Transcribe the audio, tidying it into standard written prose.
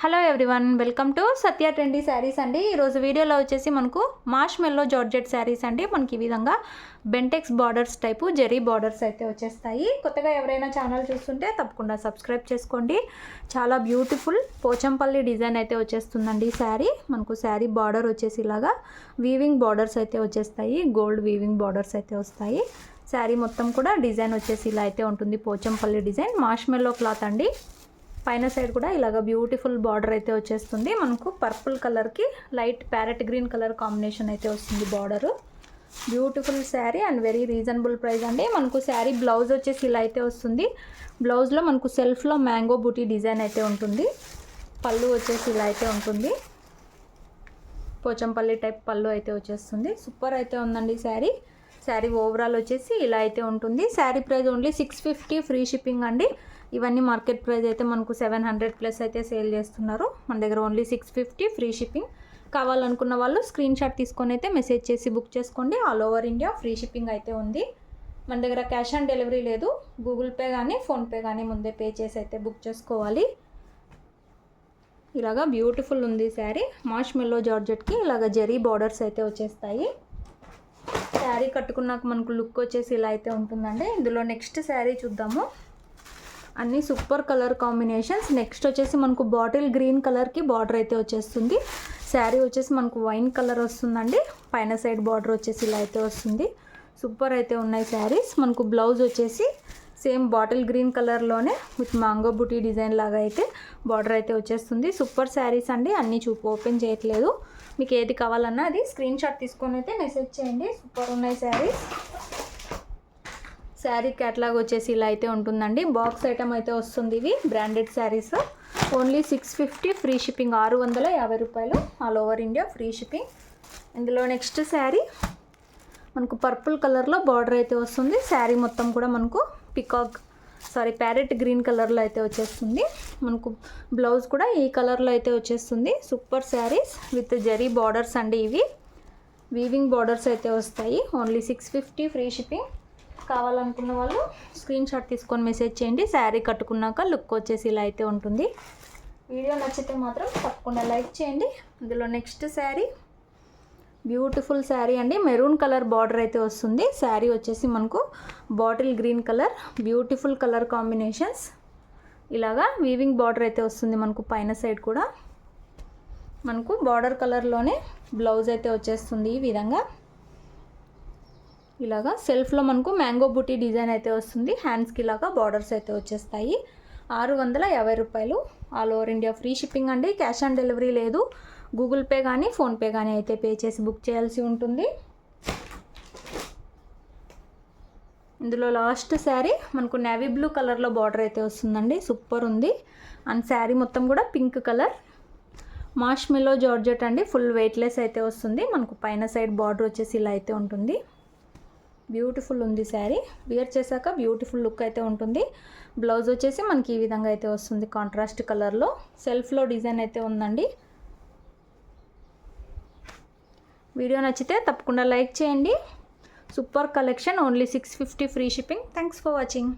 Hello everyone, welcome to Satya trendy saris అండి. ఈరోజు వీడియోలో వచ్చేసి మనకు మార్ష్మెల్లో జార్జెట్ శారీస్ అండి. మనకి ఈ విధంగా Bentex borders type zari borders అయితే వచ్చేస్తాయి. కొత్తగా ఎవరైనా ఛానల్ చూస్తుంటే తప్పకుండా సబ్స్క్రైబ్ చేసుకోండి. చాలా బ్యూటిఫుల్ పోచంపల్లి డిజైన్ అయితే వచ్చేస్తుందండి శారీ. మనకు శారీ బార్డర్ వచ్చేసి ఇలాగా వీవింగ్ బార్డర్స్ అయితే వచ్చేస్తాయి. గోల్డ్ వీవింగ్ బార్డర్స్ అయితే వస్తాయి. శారీ మొత్తం కూడా డిజైన్ వచ్చేసి ఇలా అయితే ఉంటుంది. పోచంపల్లి డిజైన్ మార్ష్మెల్లో క్లాత్ అండి. పైన సైడ్ కూడా ఇలాగ బ్యూటిఫుల్ బార్డర్ అయితే వచ్చేస్తుంది. మనకు పర్పుల్ కలర్కి light parrot green colour combination అయితే వస్తుంది border. Beautiful sari and very reasonable price అండి. మనకు శారీ బ్లౌజ్ వచ్చేసి ఇలా అయితే వస్తుంది. బ్లౌజ్లో మనకు సెల్ఫ్లో మ్యాంగో బూటీ డిజైన్ అయితే ఉంటుంది. పళ్ళు వచ్చేసి ఇలా అయితే ఉంటుంది. పోచంపల్లి టైప్ పళ్ళు అయితే వచ్చేస్తుంది. సూపర్ అయితే ఉందండి శారీ. శారీ ఓవరాల్ వచ్చేసి ఇలా అయితే ఉంటుంది. Sari price only 650 free shipping అండి. ఇవన్నీ మార్కెట్ ప్రైస్ అయితే మనకు 700 ప్లస్ అయితే సేల్ చేస్తున్నారు. మన దగ్గర ఓన్లీ 650 ఫ్రీ షిప్పింగ్. కావాలనుకున్న వాళ్ళు స్క్రీన్ షాట్ తీసుకొని అయితే మెసేజ్ చేసి బుక్ చేసుకోండి. All over India free shipping అయితే ఉంది. మన దగ్గర క్యాష్ ఆన్ డెలివరీ లేదు. గూగుల్ పే కానీ ఫోన్పే కానీ ముందే పే చేసి అయితే బుక్ చేసుకోవాలి. ఇలాగా బ్యూటిఫుల్ ఉంది శారీ. మార్ష్మెల్లో జార్జెట్కి ఇలాగ జెరీ బార్డర్స్ అయితే వచ్చేస్తాయి. శారీ కట్టుకున్నాక మనకు లుక్ వచ్చేసి ఇలా అయితే ఉంటుందండి. ఇందులో నెక్స్ట్ శారీ చూద్దాము. అన్నీ సూపర్ కలర్ కాంబినేషన్స్. నెక్స్ట్ వచ్చేసి మనకు బాటిల్ గ్రీన్ కలర్కి బార్డర్ అయితే వచ్చేస్తుంది. శారీ వచ్చేసి మనకు వైన్ కలర్ వస్తుందండి. పైన సైడ్ బార్డర్ వచ్చేసి ఇలా అయితే వస్తుంది. సూపర్ అయితే ఉన్నాయి శారీస్. మనకు బ్లౌజ్ వచ్చేసి సేమ్ బాటిల్ గ్రీన్ కలర్లోనే విత్ మ్యాంగో బూటీ డిజైన్ లాగా అయితే బార్డర్ అయితే వచ్చేస్తుంది. సూపర్ శారీస్ అండి. అన్నీ ఓపెన్ చేయట్లేదు. మీకు ఏది కావాలన్నా అది స్క్రీన్ షాట్ తీసుకొని అయితే మెసేజ్ చేయండి. సూపర్ ఉన్నాయి శారీస్. శారీ క్యాట్లాగ్ వచ్చేసి ఇలా అయితే ఉంటుందండి. బాక్స్ ఐటమ్ అయితే వస్తుంది. ఇవి branded saris. Only 650 free shipping. 650 రూపాయలు all over India free shipping. ఇందులో నెక్స్ట్ శారీ మనకు పర్పుల్ కలర్లో బార్డర్ అయితే వస్తుంది. శారీ మొత్తం కూడా మనకు ప్యారెట్ గ్రీన్ కలర్లో అయితే వచ్చేస్తుంది. మనకు బ్లౌజ్ కూడా ఈ కలర్లో అయితే వచ్చేస్తుంది. Super saris with zari borders అండి. ఇవి వీవింగ్ బార్డర్స్ అయితే వస్తాయి. Only 650 free shipping. కావాలనుకున్న వాళ్ళు స్క్రీన్ షాట్ తీసుకొని మెసేజ్ చేయండి. శారీ కట్టుకున్నాక లుక్ వచ్చేసి ఇలా అయితే ఉంటుంది. వీడియో నచ్చితే మాత్రం తప్పకుండా లైక్ చేయండి. ఇందులో నెక్స్ట్ శారీ బ్యూటిఫుల్ శారీ అండి. మెరూన్ కలర్ బార్డర్ అయితే వస్తుంది. శారీ వచ్చేసి మనకు bottle green colour beautiful colour combinations. ఇలాగా వీవింగ్ బార్డర్ అయితే వస్తుంది. మనకు పైన సైడ్ కూడా మనకు బార్డర్ కలర్లోనే బ్లౌజ్ అయితే వచ్చేస్తుంది. ఈ విధంగా ఇలాగా సెల్ఫ్లో మనకు మ్యాంగో బూటీ డిజైన్ అయితే వస్తుంది. హ్యాండ్స్కి ఇలాగా బార్డర్స్ అయితే వచ్చేస్తాయి. 650 రూపాయలు all over India free shipping అండి. క్యాష్ ఆన్ డెలివరీ లేదు. గూగుల్ పే కానీ ఫోన్పే కానీ అయితే పే చేసి బుక్ చేయాల్సి ఉంటుంది. ఇందులో లాస్ట్ శారీ మనకు నేవీ బ్లూ కలర్లో బార్డర్ అయితే వస్తుందండి. సూపర్ ఉంది. అండ్ శారీ మొత్తం కూడా పింక్ కలర్ మార్ష్మెల్లో జార్జెట్ అండి. ఫుల్ వెయిట్లెస్ అయితే వస్తుంది. మనకు పైన సైడ్ బార్డర్ వచ్చేసి ఇలా అయితే ఉంటుంది. బ్యూటిఫుల్ ఉంది శారీ. వేర్ చేశాక బ్యూటిఫుల్ లుక్ అయితే ఉంటుంది. బ్లౌజ్ వచ్చేసి మనకి ఈ విధంగా అయితే వస్తుంది. కాంట్రాస్ట్ కలర్లో సెల్ఫ్లో డిజైన్ అయితే ఉందండి. వీడియో నచ్చితే తప్పకుండా లైక్ చేయండి. Super collection. Only 650 free shipping. Thanks for watching.